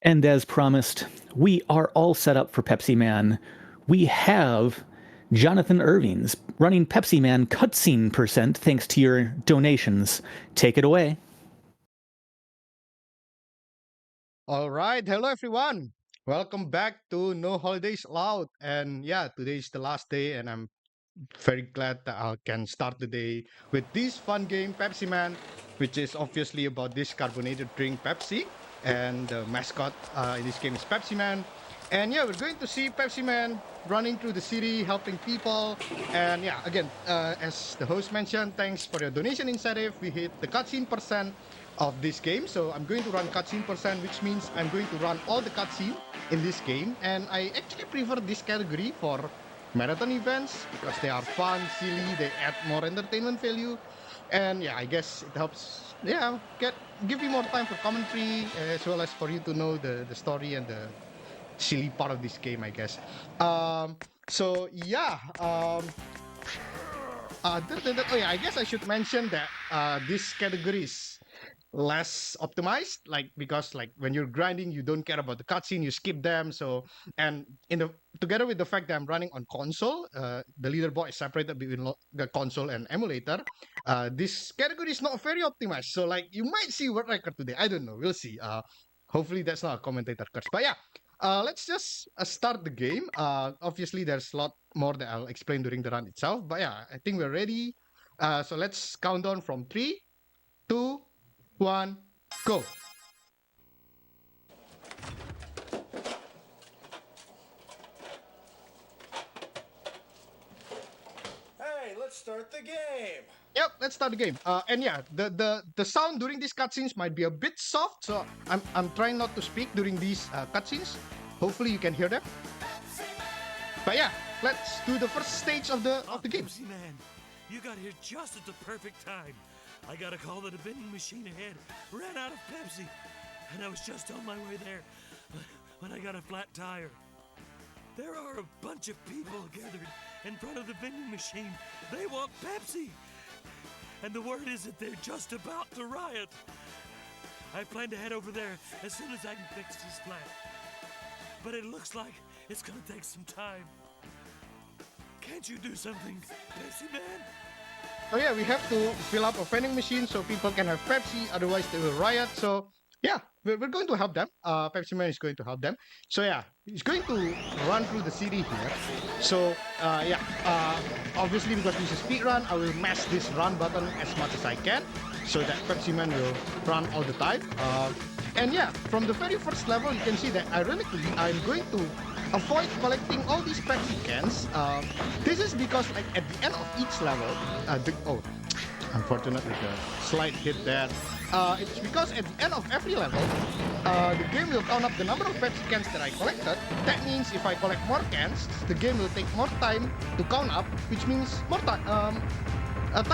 And as promised, we are all set up for Pepsiman. We have Jonathan Irvings running Pepsiman cutscene percent thanks to your donations. Take it away. All right, hello everyone. Welcome back to No Holidays Allowed. And yeah, today is the last day, and I'm very glad that I can start the day with this fun game, Pepsi Man, which is obviously about this carbonated drink, Pepsi. And the mascot in this game is Pepsi Man. And yeah, we're going to see Pepsi Man running through the city, helping people. And yeah, again, as the host mentioned, thanks for your donation incentive. We hit the cutscene percent of this game. So I'm going to run cutscene percent, which means I'm going to run all the cutscene in this game. And I actually prefer this category for marathon events because they are fun, silly, they add more entertainment value. And yeah, I guess it helps, yeah, give you more time for commentary as well as for you to know the story and the silly part of this game, I guess. So yeah, other than that, oh yeah, I guess I should mention that this category is less optimized, like because like when you're grinding, you don't care about the cutscene, you skip them. So and in the together with the fact that I'm running on console, the leaderboard is separated between the console and emulator. This category is not very optimized. So like you might see world record today. I don't know. We'll see. Hopefully that's not a commentator curse. But yeah, let's just start the game. Obviously, there's a lot more that I'll explain during the run itself. But yeah, I think we're ready. So let's count down from 3, 2, 1, go. Hey, let's start the game. Yep, let's start the game. And yeah, the sound during these cutscenes might be a bit soft, so I'm trying not to speak during these cutscenes. Hopefully, you can hear them. But yeah, let's do the first stage of the game. Pepsi Man, you got here just at the perfect time. I got a call that a vending machine ahead ran out of Pepsi, and I was just on my way there when I got a flat tire. There are a bunch of people gathered in front of the vending machine. They want Pepsi, and the word is that they're just about to riot. I plan to head over there as soon as I can fix this flat, but it looks like it's gonna take some time. Can't you do something, Pepsi Man? Oh yeah, we have to fill up a vending machine so people can have Pepsi, otherwise they will riot. So yeah, we're going to help them. Pepsi Man is going to help them. So yeah, he's going to run through the city here. So yeah, obviously because this is speed run, I will mash this run button as much as I can so that Pepsi Man will run all the time. And yeah, from the very first level, you can see that ironically, I'm going to avoid collecting all these Pepsi cans. This is because like at the end of each level, unfortunately the slide hit there. It's because at the end of every level, the game will count up the number of Pepsi cans that I collected. That means if I collect more cans, the game will take more time to count up, which means more time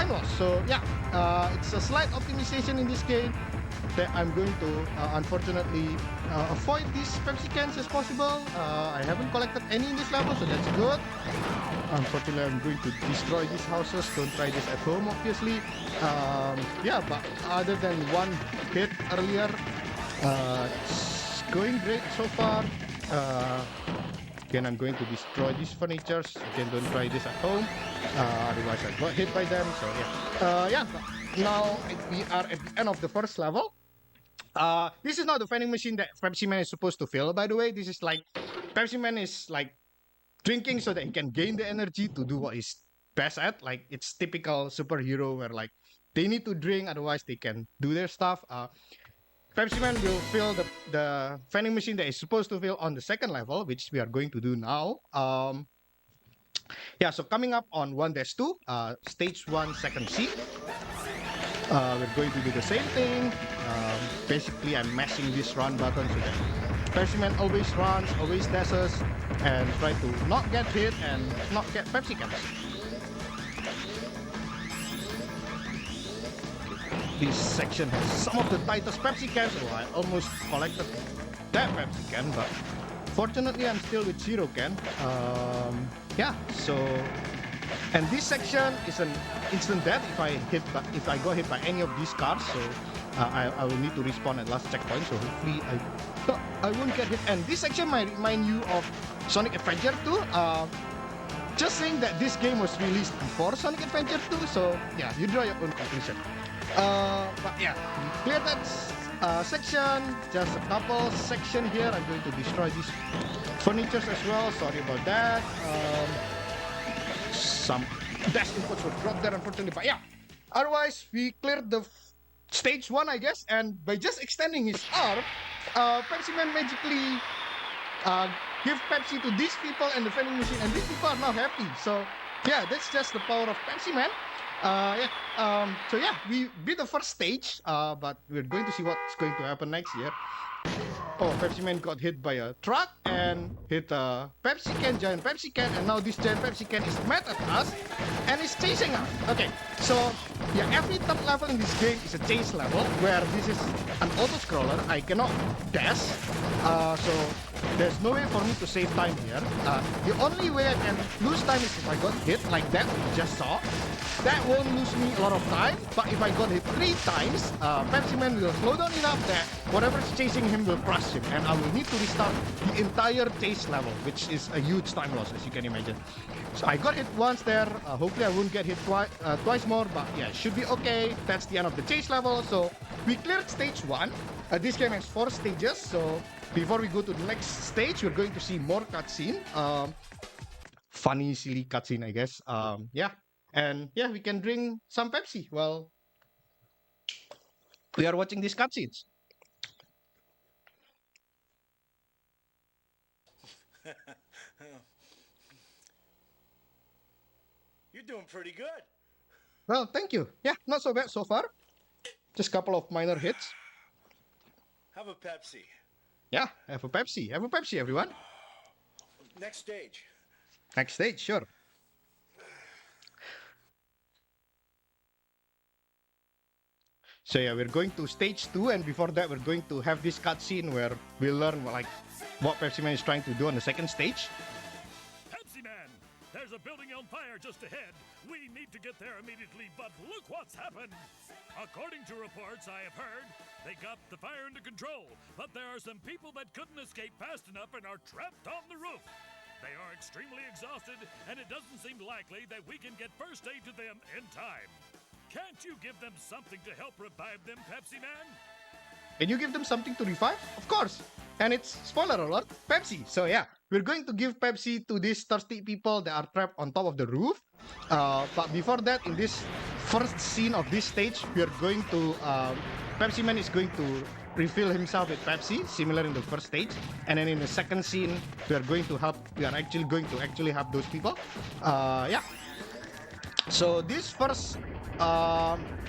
loss. So yeah, it's a slight optimization in this game that I'm going to unfortunately avoid these Pepsi cans as possible. I haven't collected any in this level, so that's good. Unfortunately, I'm going to destroy these houses. Don't try this at home, obviously. Yeah, but other than one hit earlier, it's going great so far. Again, I'm going to destroy these furnitures. Again, don't try this at home. Otherwise, I got hit by them. So yeah, yeah. Now we are at the end of the first level. This is not the vending machine that Pepsi Man is supposed to fill. By the way, this is like Pepsi Man is like drinking so that he can gain the energy to do what he's best at. Like it's typical superhero where like they need to drink, otherwise they can do their stuff. Pepsi Man will fill the vending machine that is supposed to fill on the second level, which we are going to do now. Yeah, so coming up on 1-2, stage 1, second C. We're going to do the same thing. Basically, I'm mashing this run button so that Pepsi Man always runs, always dashes, and try to not get hit and not get Pepsi cans. This section has some of the tightest Pepsi cans. Oh, I almost collected that Pepsi can, but fortunately I'm still with 0 can. Yeah, so And this section is an instant death if I go hit by any of these cars. So I will need to respawn at last checkpoint. So hopefully I won't get hit. And this section might remind you of Sonic Adventure 2. Just saying that this game was released before Sonic Adventure 2. So yeah, you draw your own conclusion. But yeah, we clear that section. Just a couple section here. I'm going to destroy these furnitures as well. Sorry about that. Some dash inputs were dropped there, unfortunately. But yeah, otherwise we cleared the stage 1, I guess. And by just extending his arm, Pepsiman magically give Pepsi to these people and the vending machine, and these people are now happy. So yeah, that's just the power of Pepsiman. So yeah, we beat the first stage, but we're going to see what's going to happen next here. Oh, Pepsiman got hit by a truck and hit a Pepsi can, giant Pepsi can, and now this giant Pepsi can is mad at us and is chasing us. Okay, so yeah, every third level in this game is a chase level where this is an auto-scroller. I cannot dash, so there's no way for me to save time here. The only way I can lose time is if I got hit like that we just saw. That won't lose me a lot of time, but if I got hit 3 times, Pepsiman will slow down enough that whatever's chasing him will crush him, and I will need to restart the entire chase level, which is a huge time loss, as you can imagine. So I got hit once there. Hopefully I won't get hit twice more, but yeah, should be okay. That's the end of the chase level. So we cleared stage 1. This game has 4 stages, so before we go to the next stage, we're going to see more cutscene. Funny, silly cutscene, I guess. Yeah. And yeah, we can drink some Pepsi while we are watching these cutscenes. You're doing pretty good. Well, thank you. Yeah, not so bad so far. Just a couple of minor hits. Have a Pepsi. Yeah, have a Pepsi. Have a Pepsi, everyone. Next stage. Next stage, sure. So yeah, we're going to stage 2, and before that, we're going to have this cutscene where we learn like what Pepsiman is trying to do on the second stage. Pepsiman! There's a building on fire just ahead. We need to get there immediately, but look what's happened! According to reports I have heard, they got the fire under control, but there are some people that couldn't escape fast enough and are trapped on the roof. They are extremely exhausted, and it doesn't seem likely that we can get first aid to them in time. Can't you give them something to help revive them, Pepsiman? Can you give them something to revive? Of course. And it's, spoiler alert, Pepsi. So yeah, we're going to give Pepsi to these thirsty people that are trapped on top of the roof. But before that, in this first scene of this stage, we're going to, Pepsiman is going to refill himself with Pepsi, similar in the first stage. And then in the second scene, we are actually going to help those people. Yeah. So this first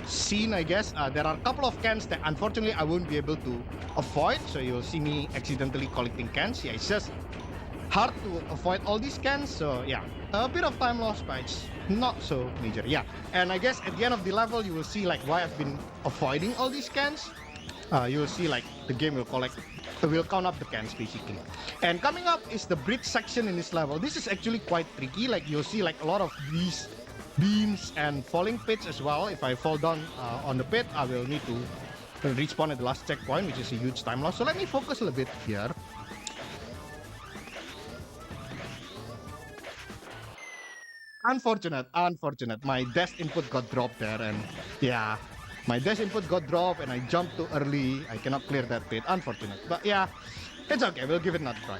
scene, I guess, there are a couple of cans that unfortunately I won't be able to avoid. So you'll see me accidentally collecting cans. Yeah, it's just hard to avoid all these cans. So yeah, a bit of time loss, but it's not so major. Yeah, and I guess at the end of the level, you will see like why I've been avoiding all these cans. You will see like the game will count up the cans basically. And coming up is the bridge section in this level. This is actually quite tricky. Like you'll see like a lot of these beams and falling pits as well. If I fall down on the pit, I will need to respawn at the last checkpoint, which is a huge time loss. So let me focus a little bit here. Unfortunate. My dash input got dropped there, and yeah, my dash input got dropped and I jumped too early. I cannot clear that pit. Unfortunate. But yeah, it's okay. We'll give it another try.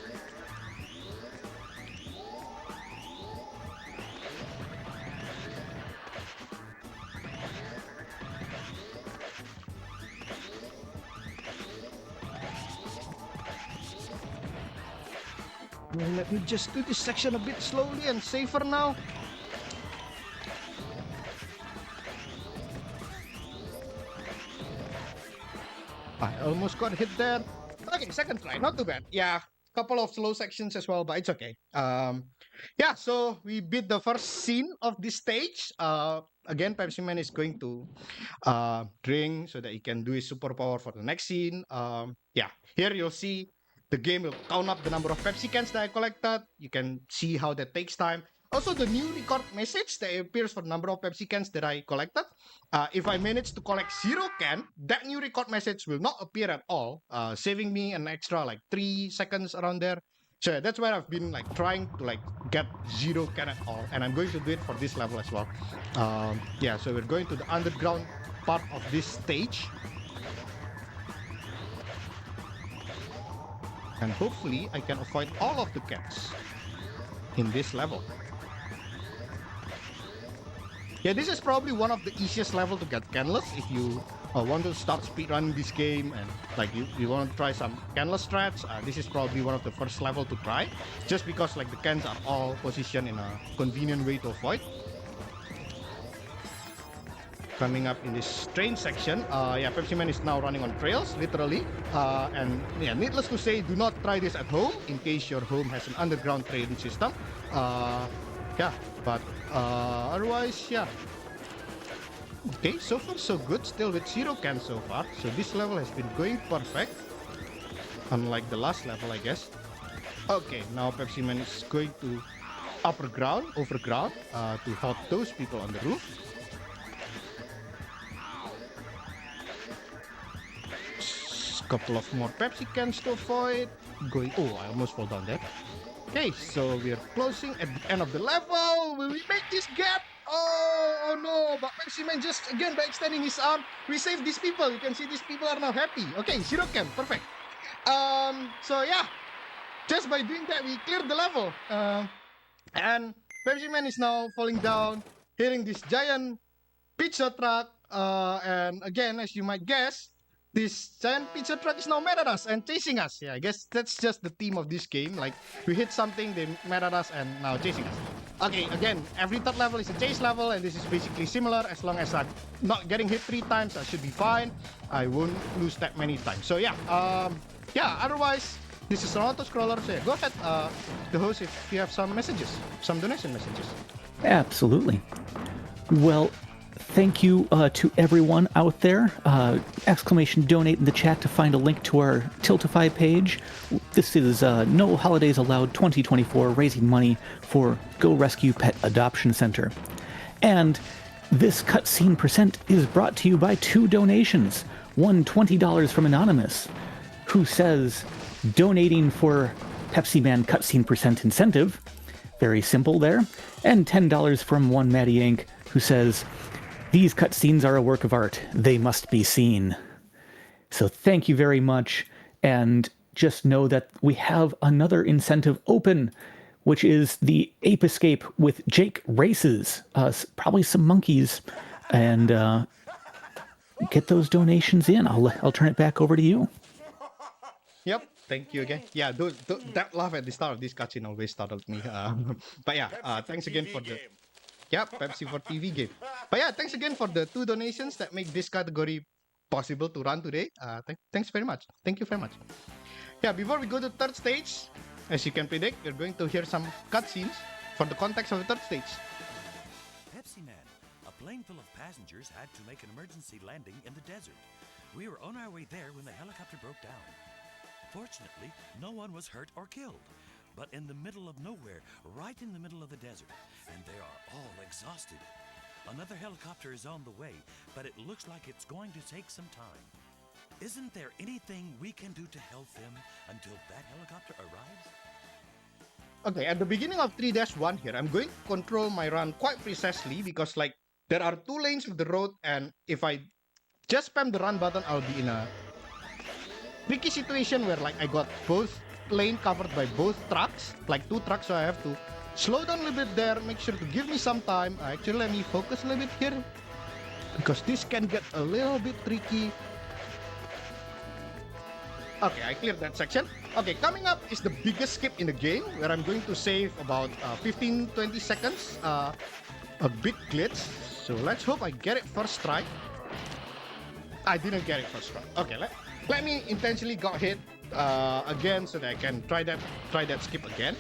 Let me just do this section a bit slowly and safer now. I almost got hit there. Okay, second try, not too bad. Yeah, couple of slow sections as well, but it's okay. Yeah, so we beat the first scene of this stage. Again, Pepsiman is going to drink so that he can do his superpower for the next scene. Yeah, here you'll see the game will count up the number of Pepsi cans that I collected. You can see how that takes time. Also, the new record message that appears for the number of Pepsi cans that I collected. If I manage to collect 0 can, that new record message will not appear at all, saving me an extra like 3 seconds around there. So yeah, that's why I've been like trying to like get 0 can at all, and I'm going to do it for this level as well. Yeah, so we're going to the underground part of this stage, and hopefully I can avoid all of the cans in this level. Yeah, this is probably one of the easiest level to get canless if you want to start speedrunning this game and like you want to try some canless strats. This is probably one of the first level to try, just because like the cans are all positioned in a convenient way to avoid. Coming up in this train section, yeah, Pepsiman is now running on trails, literally. And yeah, needless to say, do not try this at home in case your home has an underground train system. Yeah, but otherwise, yeah. Okay, so far so good. Still with 0 cans so far. So this level has been going perfect. Unlike the last level, I guess. Okay, now Pepsiman is going to overground, to help those people on the roof. Couple of more Pepsi cans to avoid. Oh, I almost fall down there. Okay, so we're closing at the end of the level. Will we make this gap? Oh no, but Pepsiman just again by extending his arm, we saved these people. You can see these people are now happy. Okay, 0 can, perfect. So yeah, just by doing that, we cleared the level. And Pepsiman is now falling down, hitting this giant pizza truck. And again, as you might guess, this giant pizza truck is now mad at us and chasing us. Yeah, I guess that's just the theme of this game. Like, we hit something, they mad at us and now chasing us. Okay, again, every third level is a chase level, and this is basically similar. As long as I'm not getting hit 3 times, I should be fine. I won't lose that many times. So yeah, otherwise, this is an auto-scroller. So yeah, go ahead, the host, if you have some messages, some donation messages. Absolutely. Well, thank you to everyone out there. Exclamation donate in the chat to find a link to our Tiltify page. This is No Holidays Allowed 2024, raising money for Go Rescue Pet Adoption Center. And this cutscene percent is brought to you by 2 donations. One $20 from Anonymous, who says, donating for Pepsiman cutscene percent incentive. Very simple there. And $10 from one Maddie Inc., who says, these cutscenes are a work of art. They must be seen. So thank you very much. And just know that we have another incentive open, which is the Ape Escape with Jake Races. Probably some monkeys. And get those donations in. I'll turn it back over to you. Yep, thank you again. Yeah, that laugh at the start of this cutscene always startled me. But yeah, thanks again for the... Yeah, Pepsi for TV game. But yeah, thanks again for the 2 donations that make this category possible to run today. Thanks very much. Thank you very much. Yeah, before we go to third stage, as you can predict, we're going to hear some cutscenes for the context of the third stage. Pepsiman, a plane full of passengers had to make an emergency landing in the desert. We were on our way there when the helicopter broke down. Fortunately, no one was hurt or killed. But in the middle of nowhere, right in the middle of the desert, and they are all exhausted. Another helicopter is on the way, but it looks like it's going to take some time. Isn't there anything we can do to help them until that helicopter arrives? Okay, at the beginning of 3-1 here, I'm going to control my run quite precisely because like there are 2 lanes of the road, and if I just spam the run button, I'll be in a tricky situation where like I got both lane covered by both trucks, like 2 trucks, so I have to slow down a little bit there, make sure to give me some time. Actually, let me focus a little bit here, because this can get a little bit tricky. Okay, I cleared that section. Okay, coming up is the biggest skip in the game, where I'm going to save about 15-20 seconds. A big glitch, so let's hope I get it first try. I didn't get it first try. Okay, let me intentionally got hit again so that I can try that skip again.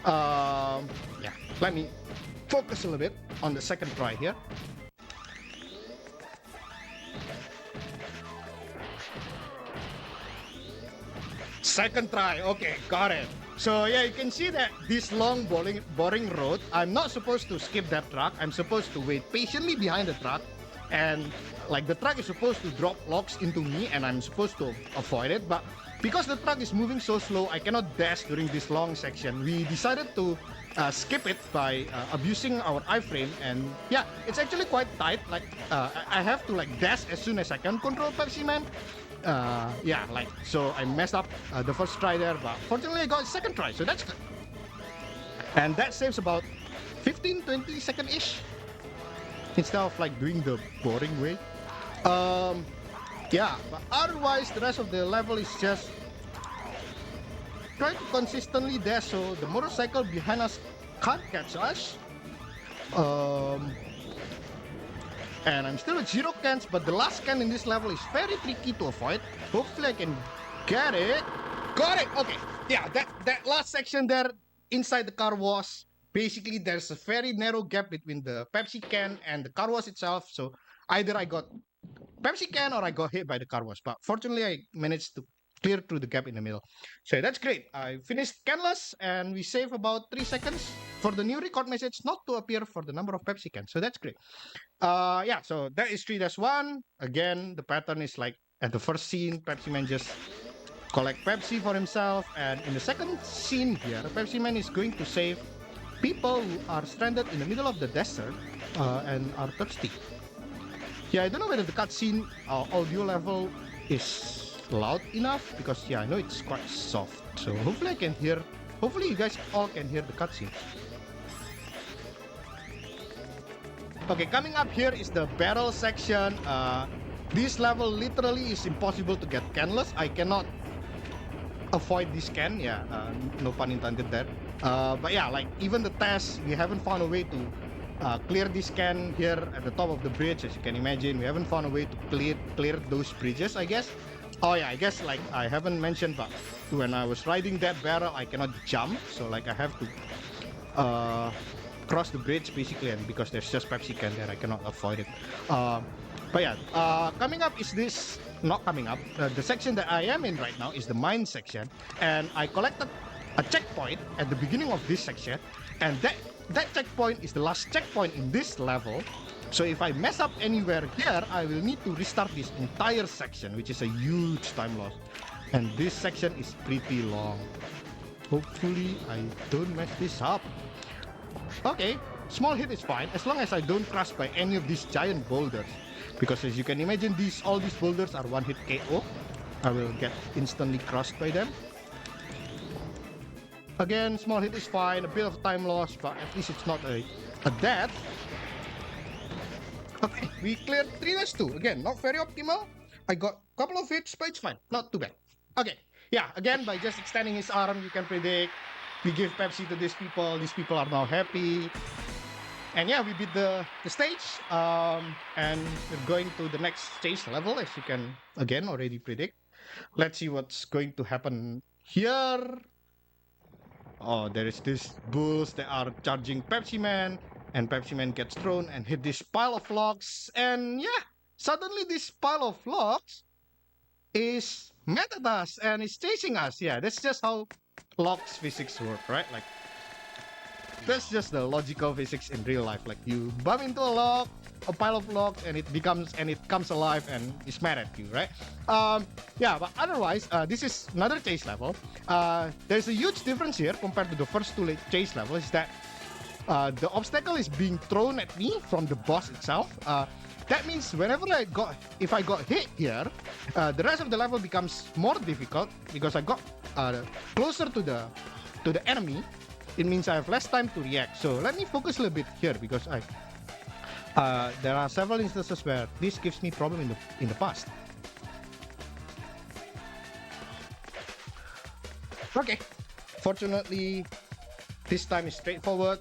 Yeah, let me focus a little bit on the second try here. Second try, okay, got it. So yeah, you can see that this long, boring road, I'm not supposed to skip that truck. I'm supposed to wait patiently behind the truck. And like the truck is supposed to drop logs into me and I'm supposed to avoid it. But because the truck is moving so slow, I cannot dash during this long section. We decided to skip it by abusing our iframe. And yeah, it's actually quite tight. Like I have to like dash as soon as I can control Pepsiman. Yeah, like, so I messed up the first try there, but fortunately I got a second try, so that's good. And that saves about 15-20 second-ish instead of like doing the boring way. Yeah, but otherwise the rest of the level is just try to consistently dash so the motorcycle behind us can't catch us. And I'm still at 0 cans, but the last can in this level is very tricky to avoid. Hopefully I can get it. Got it! Okay. Yeah, that last section there inside the car wash, basically there's a very narrow gap between the Pepsi can and the car wash itself. So either I got Pepsi can or I got hit by the car wash. But fortunately I managed to clear through the gap in the middle. So that's great. I finished canless and we save about 3 seconds for the new record message not to appear for the number of Pepsi cans. So that's great. Yeah, so that is 3-1. Again, the pattern is like at the first scene, Pepsi Man just collect Pepsi for himself, and in the second scene here, Pepsi Man is going to save people who are stranded in the middle of the desert and are thirsty. Yeah, I don't know whether the cutscene audio level is loud enough because yeah, I know it's quite soft. So hopefully I can hear. Hopefully you guys all can hear the cutscene. Okay, coming up here is the barrel section. This level literally is impossible to get canless. I cannot avoid this can. Yeah, no pun intended there. But yeah, like even the test, we haven't found a way to clear this can here at the top of the bridge. As you can imagine, we haven't found a way to clear those bridges, I guess. Oh yeah, I guess like I haven't mentioned, but when I was riding that barrel, I cannot jump. So like I have to cross the bridge basically, and because there's just Pepsi can there, I cannot avoid it. But yeah, coming up is this, not coming up, the section that I am in right now is the mine section, and I collected a checkpoint at the beginning of this section, and that checkpoint is the last checkpoint in this level. So if I mess up anywhere here, I will need to restart this entire section, which is a huge time loss. And this section is pretty long. Hopefully I don't mess this up. Okay, small hit is fine as long as I don't crush by any of these giant boulders. Because as you can imagine, all these boulders are one hit KO. I will get instantly crushed by them. Again, small hit is fine, a bit of time loss, but at least it's not a death. Okay, we cleared 3-2. Again, not very optimal. I got a couple of hits, but it's fine. Not too bad. Okay, yeah, again, by just extending his arm, you can predict. We give Pepsi to these people. These people are now happy. And yeah, we beat the stage. And we're going to the next stage level, as you can, again, already predict. Let's see what's going to happen here. Oh, there is these bulls that are charging Pepsi Man. And Pepsi Man gets thrown and hit this pile of logs. And yeah, suddenly this pile of logs is mad at us and is chasing us. Yeah, that's just how logs physics work, right? Like, that's just the logical physics in real life. Like, you bump into a pile of logs, and it comes alive and is mad at you, right? Yeah, but otherwise, this is another chase level. There's a huge difference here compared to the first two chase levels. Is that the obstacle is being thrown at me from the boss itself. That means if I got hit here, the rest of the level becomes more difficult because I got closer to the enemy. It means I have less time to react. So let me focus a little bit here because there are several instances where this gives me problem in the past. Okay, fortunately, this time is straightforward.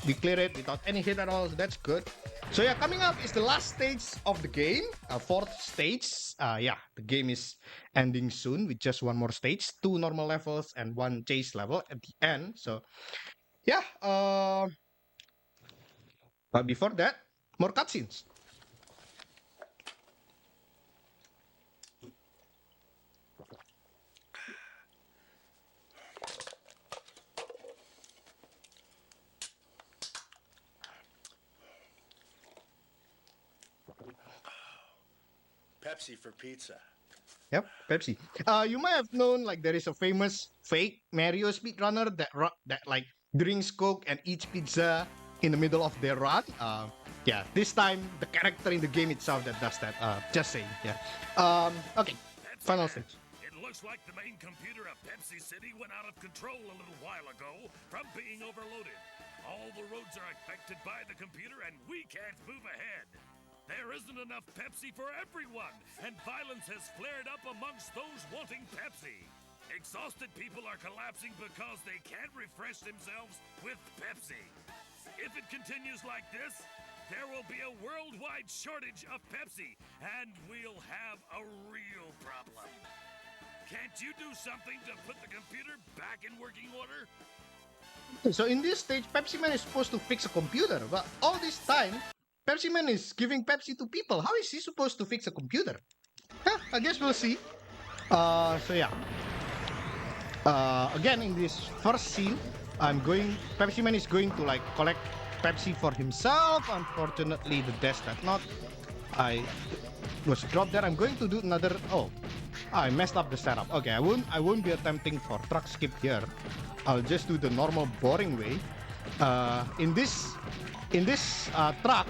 We clear it without any hit at all, so that's good. So yeah, coming up is the last stage of the game, fourth stage. Yeah, the game is ending soon with just one more stage, 2 normal levels and 1 chase level at the end. So yeah, but before that, more cutscenes. Pepsi for pizza. Yep, Pepsi. You might have known like there is a famous fake Mario speedrunner that like drinks Coke and eats pizza in the middle of their run. Yeah, this time the character in the game itself that does that. Just saying. Yeah. Okay. Final Pepsiman, stage. it looks like the main computer of Pepsi City went out of control a little while ago from being overloaded. All the roads are affected by the computer and we can't move ahead. There isn't enough Pepsi for everyone, and violence has flared up amongst those wanting Pepsi. Exhausted people are collapsing because they can't refresh themselves with Pepsi. If it continues like this, there will be a worldwide shortage of Pepsi, and we'll have a real problem. Can't you do something to put the computer back in working order? So in this stage, Pepsiman is supposed to fix a computer, but all this time, Pepsiman is giving Pepsi to people. How is he supposed to fix a computer? Huh, I guess we'll see. So yeah. Again, in this first scene, Pepsiman is going to like collect Pepsi for himself. Unfortunately, the dash that not. I was dropped there. I'm going to do another. Oh, I messed up the setup. Okay, I won't be attempting for truck skip here. I'll just do the normal boring way. In this truck,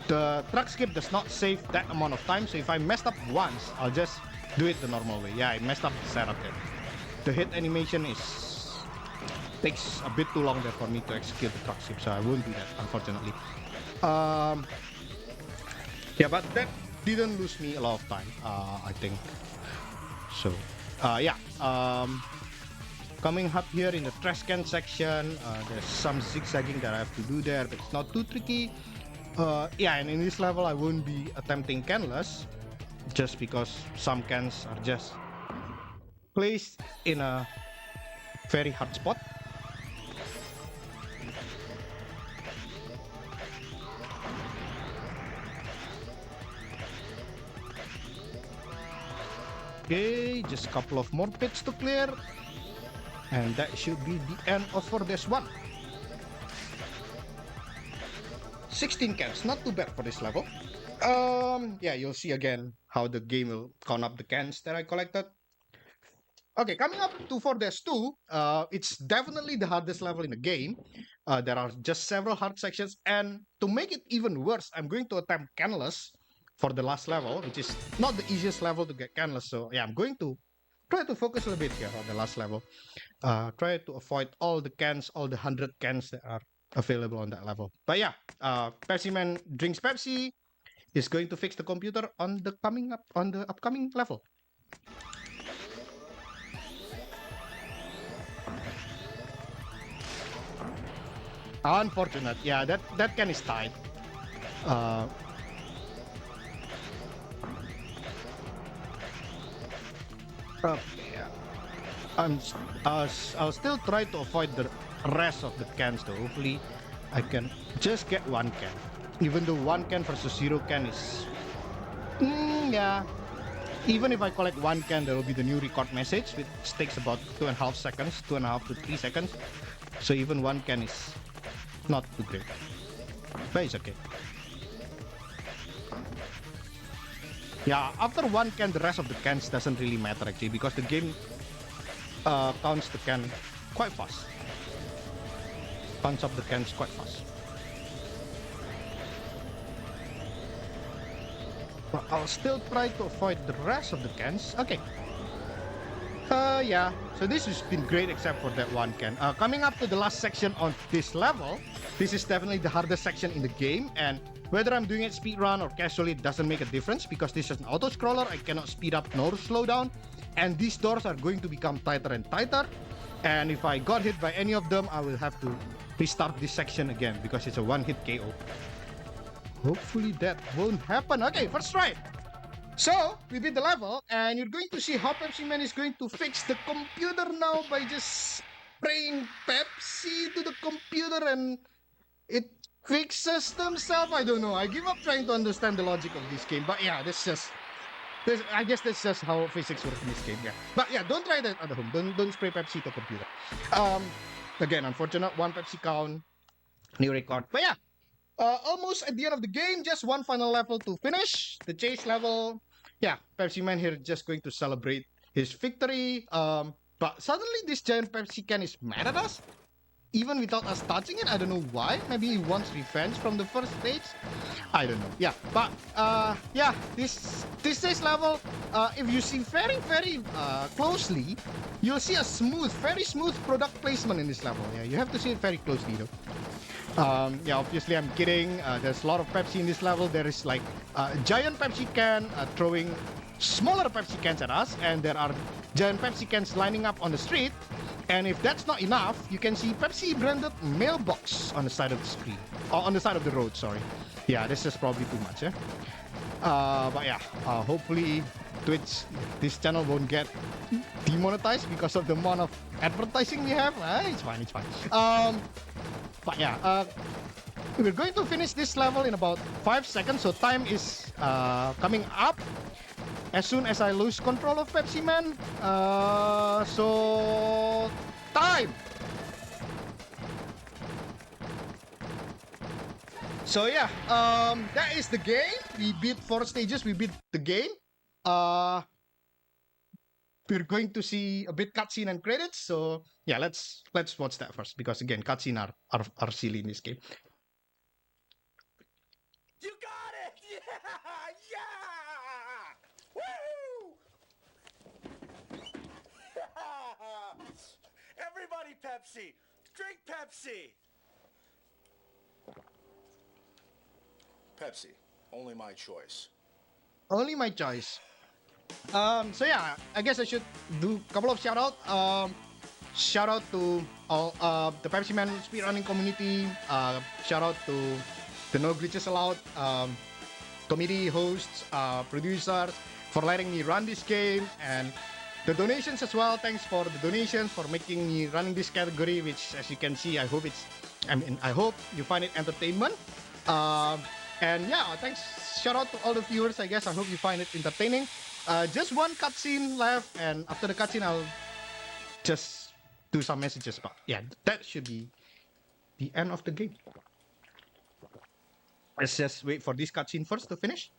the truck skip does not save that amount of time. So if I messed up once, I'll just do it the normal way. Yeah, I messed up the setup there. The hit animation takes a bit too long there for me to execute the truck skip, so I won't do that, unfortunately. Yeah, but that didn't lose me a lot of time, I think. So, yeah. Coming up here in the trash can section, there's some zigzagging that I have to do there, but it's not too tricky. Yeah, and in this level, I won't be attempting canless, just because some cans are just placed in a very hard spot. Okay, just a couple of more pits to clear. And that should be the end of for this one. 16 cans, not too bad for this level. Yeah, you'll see again how the game will count up the cans that I collected. Okay, coming up to for this 2, it's definitely the hardest level in the game. There are just several hard sections, and to make it even worse, I'm going to attempt canless for the last level, which is not the easiest level to get canless. So yeah, I'm going to try to focus a little bit here on the last level. Try to avoid all the cans, all the 100 cans that are available on that level. But yeah, Pepsiman drinks Pepsi is going to fix the computer on the upcoming level. Unfortunate. Yeah, that can is tied. Okay. I'll still try to avoid the rest of the cans though. Hopefully, I can just get one can. Even though one can versus 0 can is, yeah. Even if I collect one can, there will be the new record message, which takes about 2.5 seconds, 2.5 to 3 seconds. So even one can is not too great, but it's okay. Yeah, after one can, the rest of the cans doesn't really matter actually, because the game counts the can quite fast. Counts up the cans quite fast. But I'll still try to avoid the rest of the cans. Okay. Yeah, so this has been great except for that one can. Coming up to the last section on this level, this is definitely the hardest section in the game, and whether I'm doing it speedrun or casually, it doesn't make a difference because this is an auto-scroller. I cannot speed up nor slow down, and these doors are going to become tighter and tighter, and if I got hit by any of them, I will have to restart this section again because it's a one-hit KO. Hopefully that won't happen. Okay, first try. So, we beat the level, and you're going to see how Pepsiman is going to fix the computer now by just spraying Pepsi to the computer and it fixes themselves. I don't know. I give up trying to understand the logic of this game. But yeah, I guess that's just how physics work in this game. Yeah. But yeah, don't try that at home. Don't spray Pepsi to computer. Again, unfortunate, one Pepsi count, new record. But yeah. Almost at the end of the game, just one final level to finish. The chase level. yeah, Pepsi Man here just going to celebrate his victory. But suddenly this giant Pepsi can is mad at us, even without us touching it. I don't know why. Maybe he wants revenge from the first stage. I don't know. Yeah, but yeah, this stage level, if you see very closely, you'll see a very smooth product placement in this level. Yeah, you have to see it very closely though. Yeah, obviously I'm kidding. There's a lot of Pepsi in this level. There is like a giant Pepsi can throwing smaller Pepsi cans at us, and there are giant Pepsi cans lining up on the street. And if that's not enough, you can see Pepsi branded mailbox on the side of the screen, or on the side of the road. Sorry. Yeah, this is probably too much. Yeah. But yeah, hopefully Twitch, this channel won't get demonetized because of the amount of advertising we have. It's fine. It's fine. But yeah, we're going to finish this level in about 5 seconds. So time is coming up as soon as I lose control of Pepsi Man. So time. So yeah, that is the game. We beat 4 stages. We beat the game. We're going to see a bit cutscene and credits. So yeah, let's watch that first, because again, cutscene are silly in this game. You got it! Yeah! Woo! Everybody Pepsi! Drink Pepsi! Pepsi. Only my choice. Only my choice. So yeah, I guess I should do a couple of shout out. Shout out to all the Pepsi Man speedrunning community. Shout out to the No Glitches Allowed committee hosts, producers for letting me run this game, and the donations as well. Thanks for the donations, for making me running this category, which as you can see, I hope you find it entertainment. And yeah, thanks. Shout out to all the viewers. I guess I hope you find it entertaining. Just one cutscene left, and after the cutscene, I'll just do some messages. But yeah, that should be the end of the game. Let's just wait for this cutscene first to finish.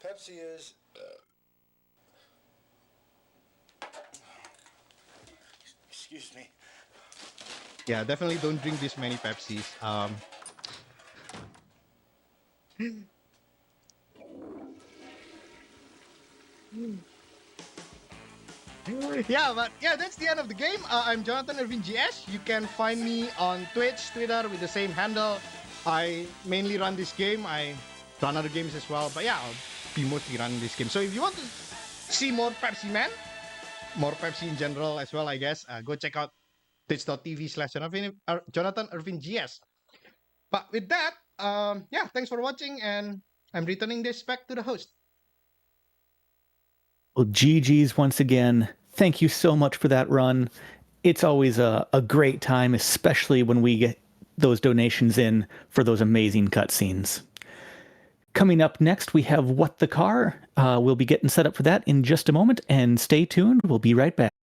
Pepsi is... Excuse me. Yeah, definitely don't drink this many Pepsis. Yeah, but yeah, that's the end of the game. I'm Jonathan Irving GS. You can find me on Twitch, Twitter with the same handle. I mainly run this game. I run other games as well, but yeah, I'll be mostly running this game. So if you want to see more Pepsi Man, more Pepsi in general as well, I guess, go check out twitch.tv/Jonathan Irving GS. But with that, yeah, thanks for watching, and I'm returning this back to the host. Well, GG's once again. Thank you so much for that run. It's always a great time, especially when we get those donations in for those amazing cutscenes. Coming up next, we have What the Car. We'll be getting set up for that in just a moment, and stay tuned. We'll be right back.